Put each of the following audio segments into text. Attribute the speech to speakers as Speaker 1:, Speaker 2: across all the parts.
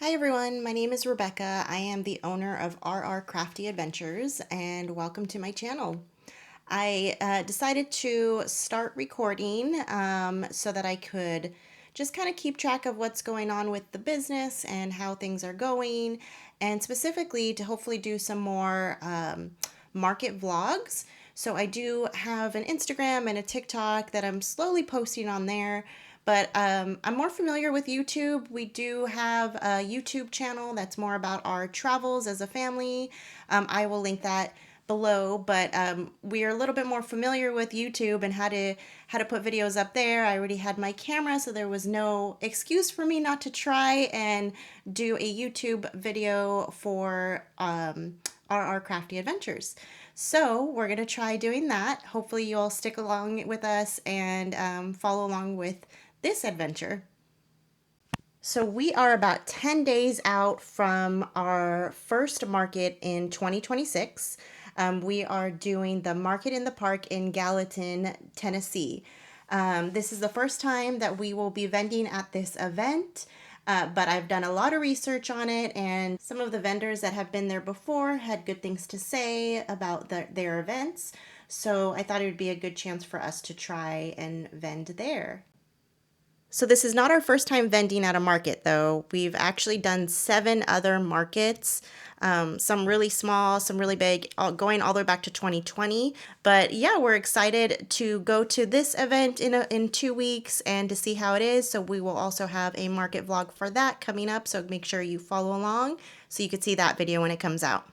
Speaker 1: Hi everyone, my name is Rebecca. I am the owner of RR Crafty Adventures and welcome to my channel. I decided to start recording so that I could just kind of keep track of what's going on with the business and how things are going, and specifically to hopefully do some more market vlogs. So I do have an Instagram and a TikTok that I'm slowly posting on there. But I'm more familiar with YouTube. We do have a YouTube channel that's more about our travels as a family. I will link that below, but we are a little bit more familiar with YouTube and how to put videos up there. I already had my camera, so there was no excuse for me not to try and do a YouTube video for our Crafty Adventures. So we're gonna try doing that. Hopefully you'll stick along with us and follow along with this adventure. So we are about 10 days out from our first market in 2026. We are doing the Market in the Park in Gallatin, Tennessee. This is the first time that we will be vending at this event, but I've done a lot of research on it, and some of the vendors that have been there before had good things to say about their events. So I thought it would be a good chance for us to try and vend there. So this is not our first time vending at a market, though. We've actually done 7 other markets, some really small, some really big, going all the way back to 2020. But yeah, we're excited to go to this event in 2 weeks and to see how it is. So we will also have a market vlog for that coming up. So make sure you follow along so you can see that video when it comes out.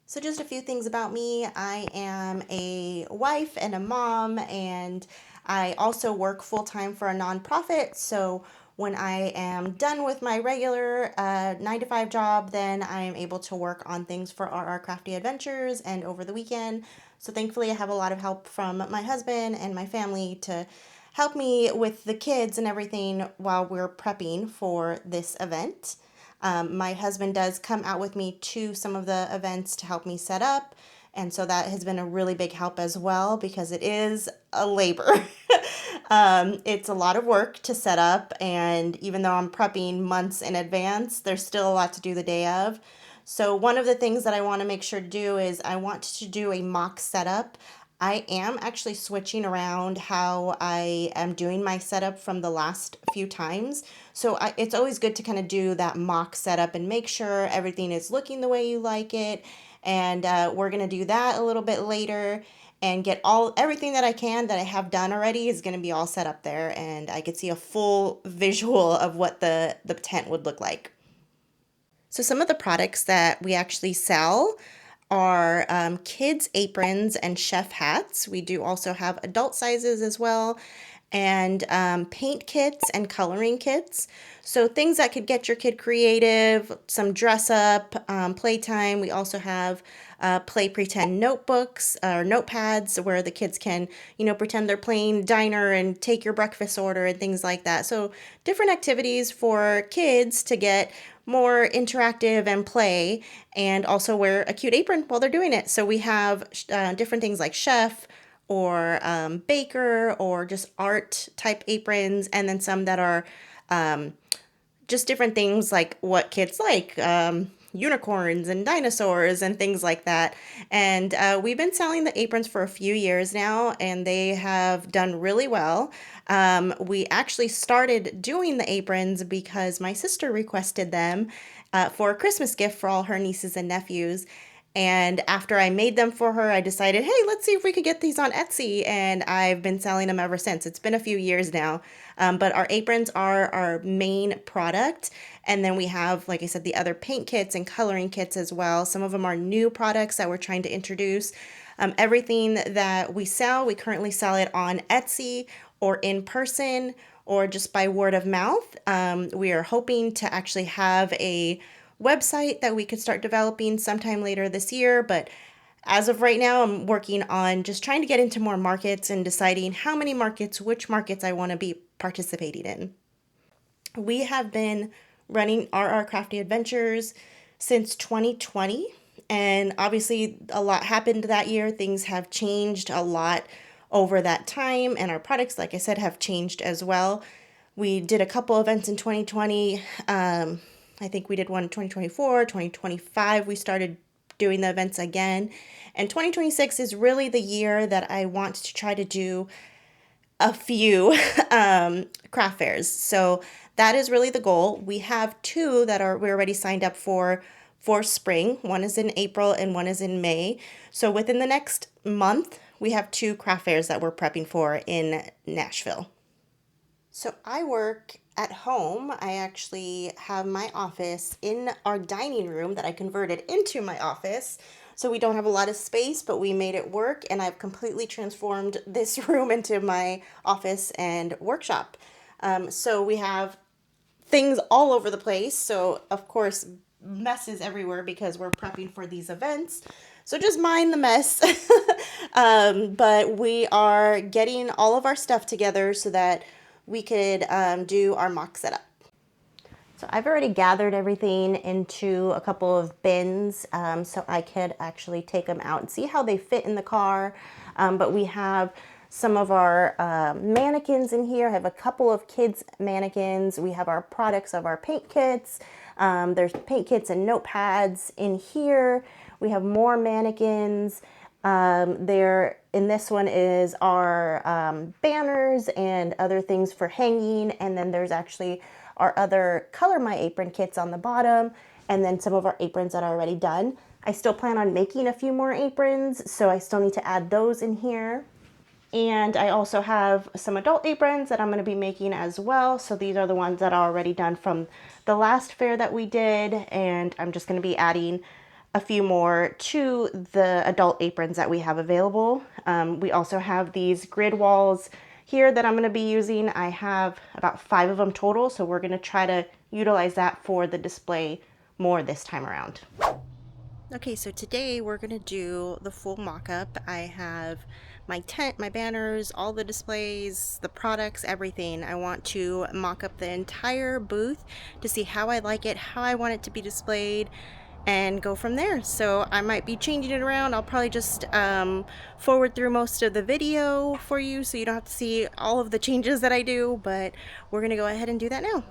Speaker 1: So just a few things about me. I am a wife and a mom, and I also work full-time for a nonprofit. So when I am done with my regular 9 to 5 job, then I am able to work on things for our Crafty Adventures and over the weekend. So thankfully I have a lot of help from my husband and my family to help me with the kids and everything while we're prepping for this event. My husband does come out with me to some of the events to help me set up. And so that has been a really big help as well because it is a labor. It's a lot of work to set up. And even though I'm prepping months in advance, there's still a lot to do the day of. So one of the things that I want to make sure to do is I want to do a mock setup. I am actually switching around how I am doing my setup from the last few times. So it's always good to kind of do that mock setup and make sure everything is looking the way you like it. And we're going to do that a little bit later and get everything that I can that I have done already is going to be all set up there. And I could see a full visual of what the tent would look like. So some of the products that we actually sell are kids' aprons and chef hats. We do also have adult sizes as well, and paint kits and coloring kits. So things that could get your kid creative, some dress up, playtime. We also have play pretend notebooks or notepads where the kids can, pretend they're playing diner and take your breakfast order and things like that. So different activities for kids to get more interactive and play, and also wear a cute apron while they're doing it. So we have different things like chef or baker or just art type aprons, and then some that are just different things like what kids like, unicorns and dinosaurs and things like that. And we've been selling the aprons for a few years now, and they have done really well. We actually started doing the aprons because my sister requested them for a Christmas gift for all her nieces and nephews. And after I made them for her, I decided, hey, let's see if we could get these on Etsy. And I've been selling them ever since. It's been a few years now. But our aprons are our main product. And then we have, like I said, the other paint kits and coloring kits as well. Some of them are new products that we're trying to introduce. Everything that we sell, we currently sell it on Etsy or in person or just by word of mouth. We are hoping to actually have a website that we could start developing sometime later this year, but as of right now, I'm working on just trying to get into more markets and deciding how many markets, which markets I want to be participating in. We have been running RR Crafty Adventures since 2020, and obviously a lot happened that year. Things have changed a lot over that time, and our products, like I said, have changed as well. We did a couple events in 2020. I think we did one in 2024, 2025. We started doing the events again. And 2026 is really the year that I want to try to do a few craft fairs. So that is really the goal. We have two that we're already signed up for spring. One is in April and one is in May. So within the next month, we have two craft fairs that we're prepping for in Nashville. So I work at home. I actually have my office in our dining room that I converted into my office. So we don't have a lot of space, but we made it work, and I've completely transformed this room into my office and workshop. So we have things all over the place. So of course, messes everywhere because we're prepping for these events. So just mind the mess. But we are getting all of our stuff together so that we could do our mock setup. So I've already gathered everything into a couple of bins so I could actually take them out and see how they fit in the car. But we have some of our mannequins in here. I have a couple of kids mannequins. We have our products of our paint kits. There's paint kits and notepads in here. We have more mannequins. There in this one is our banners and other things for hanging, and then there's actually our other Color My Apron kits on the bottom, and then some of our aprons that are already done. I still plan on making a few more aprons, so I still need to add those in here. And I also have some adult aprons that I'm going to be making as well. So these are the ones that are already done from the last fair that we did, and I'm just going to be adding a few more to the adult aprons that we have available. We also have these grid walls here that I'm going to be using. I have about 5 of them total, so we're going to try to utilize that for the display more this time around. Okay, so today we're going to do the full mock-up. I have my tent, my banners, all the displays, the products, everything. I want to mock up the entire booth to see how I like it, how I want it to be displayed, and go from there. So I might be changing it around. I'll probably just forward through most of the video for you so you don't have to see all of the changes that I do, but we're gonna go ahead and do that now.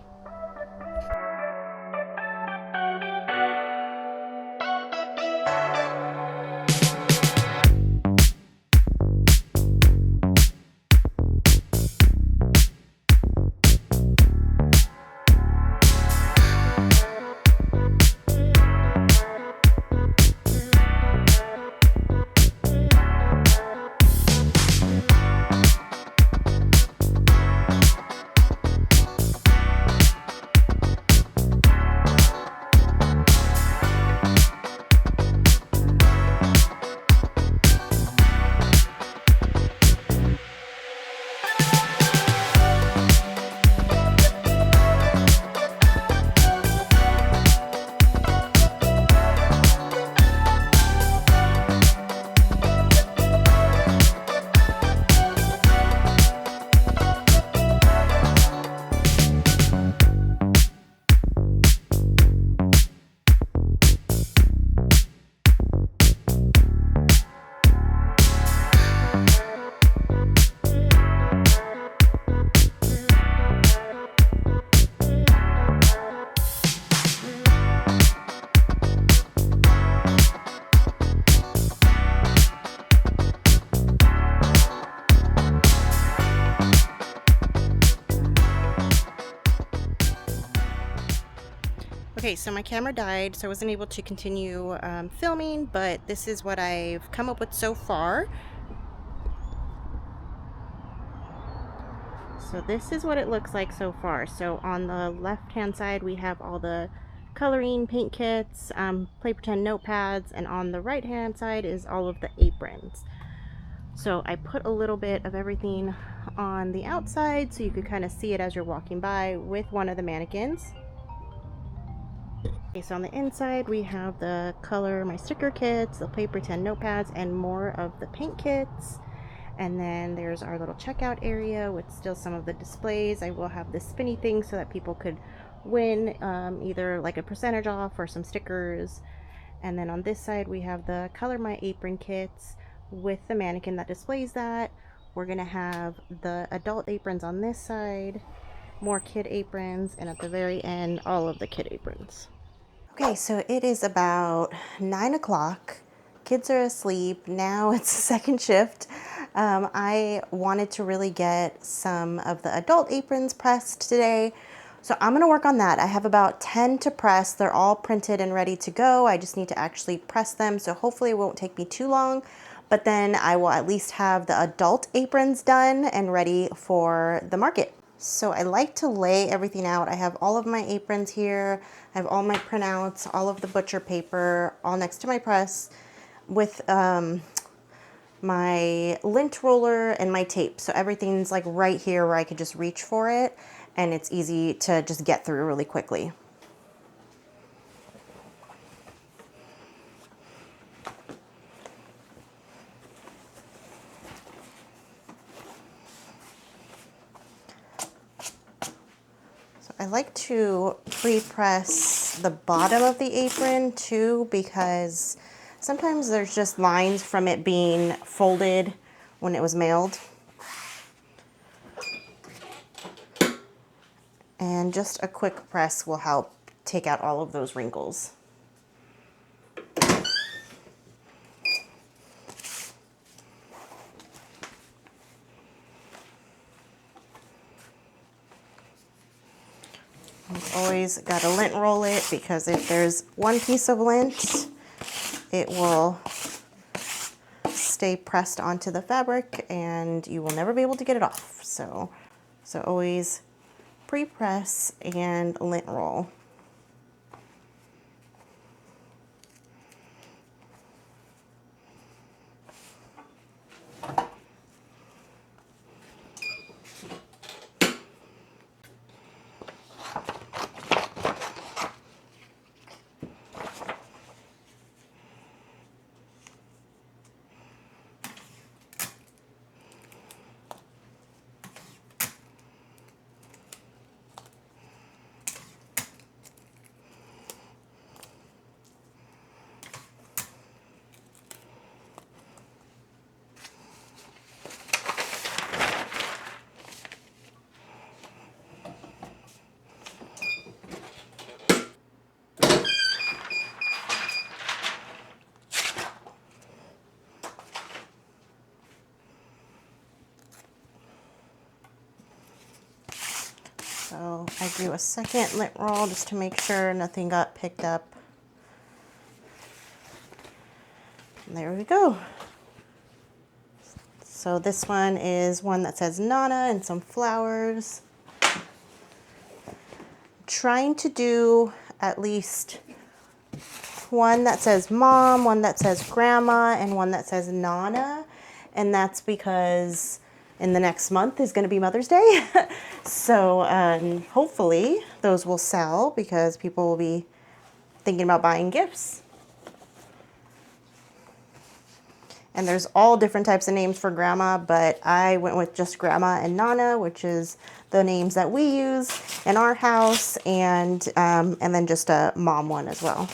Speaker 1: Okay, so my camera died, so I wasn't able to continue filming, but this is what I've come up with so far. So this is what it looks like so far. So on the left-hand side, we have all the coloring paint kits, play pretend notepads, and on the right-hand side is all of the aprons. So I put a little bit of everything on the outside so you could kind of see it as you're walking by with one of the mannequins. Okay, so on the inside we have the color my sticker kits, the play pretend notepads, and more of the paint kits. And then there's our little checkout area with still some of the displays. I will have this spinny thing so that people could win either like a percentage off or some stickers. And then on this side we have the color my apron kits with the mannequin that displays that. We're gonna have the adult aprons on this side, more kid aprons, and at the very end, all of the kid aprons. Okay, so it is about 9 o'clock. Kids are asleep. Now it's second shift. I wanted to really get some of the adult aprons pressed today. So I'm gonna work on that. I have about 10 to press. They're all printed and ready to go. I just need to actually press them. So hopefully it won't take me too long, but then I will at least have the adult aprons done and ready for the market. So I like to lay everything out. I have all of my aprons here. I have all my printouts, all of the butcher paper, all next to my press with my lint roller and my tape. So everything's like right here where I could just reach for it, and it's easy to just get through really quickly. I like to pre-press the bottom of the apron too, because sometimes there's just lines from it being folded when it was mailed. And just a quick press will help take out all of those wrinkles. You've always got to lint roll it, because if there's one piece of lint, it will stay pressed onto the fabric and you will never be able to get it off. So always pre-press and lint roll. So I do a second lint roll just to make sure nothing got picked up. And there we go. So this one is one that says Nana and some flowers. Trying to do at least one that says Mom, one that says Grandma, and one that says Nana. And that's because in the next month is going to be Mother's Day. So hopefully those will sell, because people will be thinking about buying gifts. And there's all different types of names for Grandma, but I went with just Grandma and Nana, which is the names that we use in our house, and then just a Mom one as well.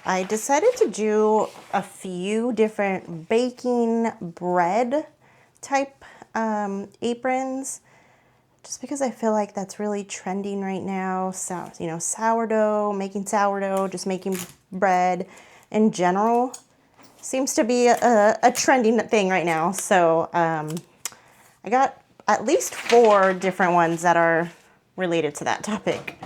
Speaker 1: I decided to do a few different baking bread type aprons, just because I feel like that's really trending right now. So, you know, sourdough, just making bread in general seems to be a trending thing right now. So I got at least 4 different ones that are related to that topic.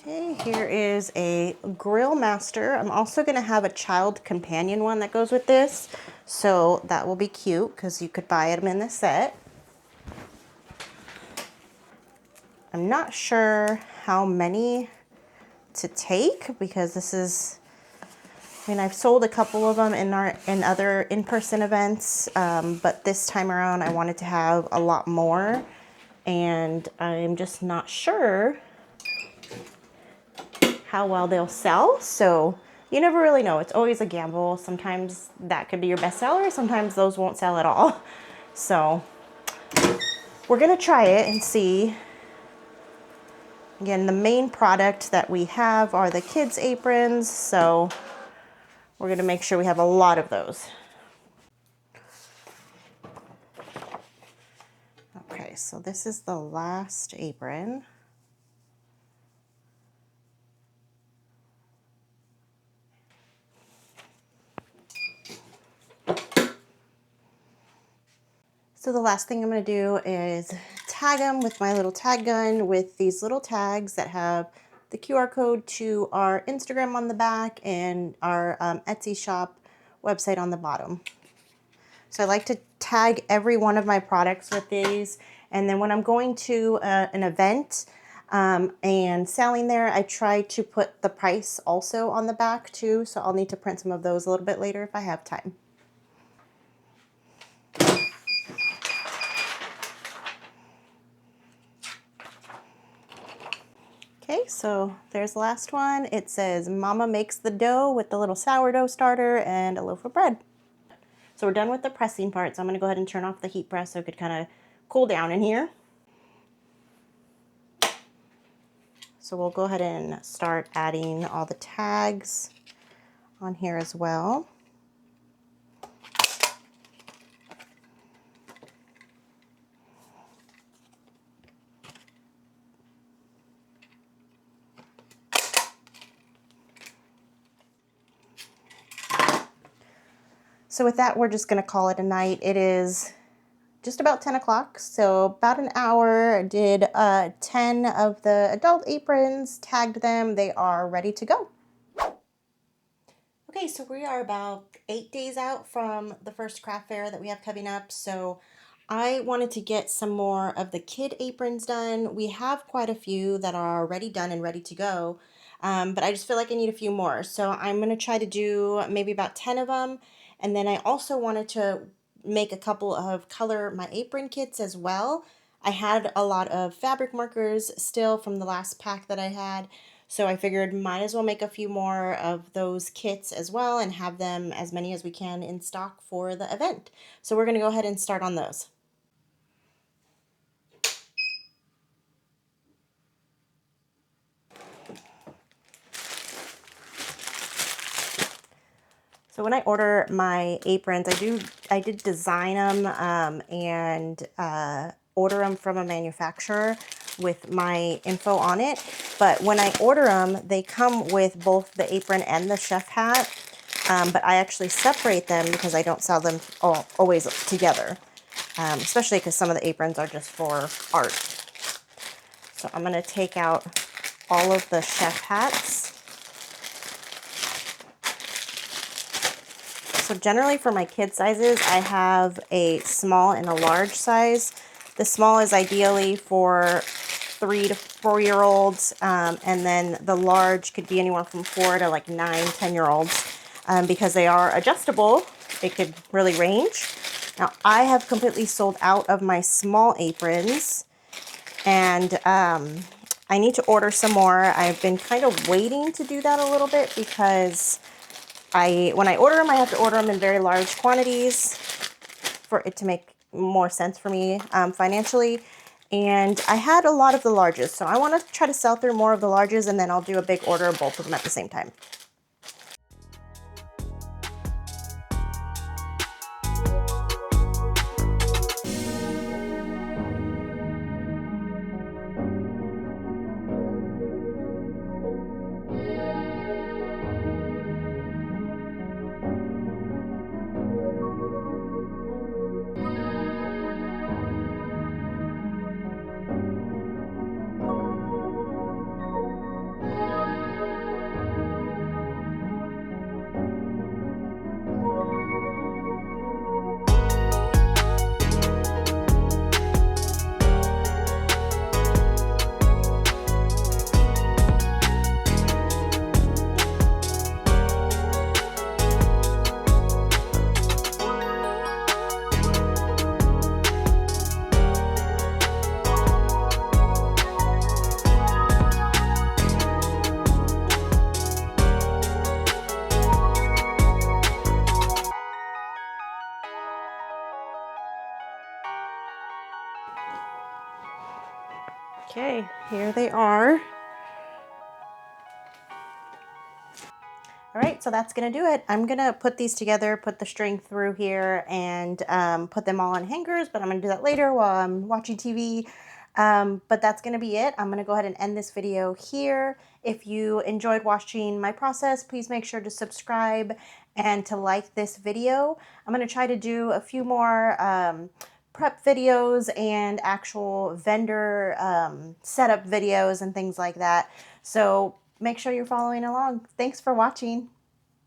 Speaker 1: Okay, here is a Grill Master. I'm also going to have a child companion one that goes with this. So that will be cute because you could buy them in the set. I'm not sure how many to take because this is, I mean, I've sold a couple of them in other in-person events, but this time around I wanted to have a lot more, and I'm just not sure how well they'll sell. So you never really know. It's always a gamble. Sometimes that could be your best seller. Sometimes those won't sell at all. So we're gonna try it and see. Again, the main product that we have are the kids' aprons. So we're gonna make sure we have a lot of those. Okay, so this is the last apron. So the last thing I'm going to do is tag them with my little tag gun with these little tags that have the QR code to our Instagram on the back and our Etsy shop website on the bottom. So I like to tag every one of my products with these, and then when I'm going to an event and selling there, I try to put the price also on the back too, so I'll need to print some of those a little bit later if I have time. Okay, so there's the last one. It says Mama makes the dough with the little sourdough starter and a loaf of bread. So we're done with the pressing part, so I'm gonna go ahead and turn off the heat press so it could kind of cool down in here. So we'll go ahead and start adding all the tags on here as well. So with that, we're just gonna call it a night. It is just about 10 o'clock, so about an hour. I did 10 of the adult aprons, tagged them, they are ready to go. Okay, so we are about 8 days out from the first craft fair that we have coming up, so I wanted to get some more of the kid aprons done. We have quite a few that are already done and ready to go, but I just feel like I need a few more. So I'm going to try to do maybe about 10 of them, and then I also wanted to make a couple of color my apron kits as well. I had a lot of fabric markers still from the last pack that I had, so I figured might as well make a few more of those kits as well and have them as many as we can in stock for the event. So we're going to go ahead and start on those. So when I order my aprons, I did design them and order them from a manufacturer with my info on it. But when I order them, they come with both the apron and the chef hat. But I actually separate them because I don't sell them always together, especially because some of the aprons are just for art. So I'm going to take out all of the chef hats. So generally for my kid sizes, I have a small and a large size. The small is ideally for 3 to 4 year olds, and then the large could be anywhere from 4 to like 9, 10 year olds. Because they are adjustable, it could really range. Now I have completely sold out of my small aprons, and I need to order some more. I've been kind of waiting to do that a little bit because when I order them, I have to order them in very large quantities for it to make more sense for me financially. And I had a lot of the larges, so I want to try to sell through more of the larges, and then I'll do a big order of both of them at the same time. Okay, here they are. All right, so that's gonna do it. I'm gonna put these together, put the string through here, and put them all on hangers, but I'm gonna do that later while I'm watching TV. But that's gonna be it. I'm gonna go ahead and end this video here. If you enjoyed watching my process, please make sure to subscribe and to like this video. I'm gonna try to do a few more prep videos and actual vendor setup videos and things like that. So make sure you're following along. Thanks for watching.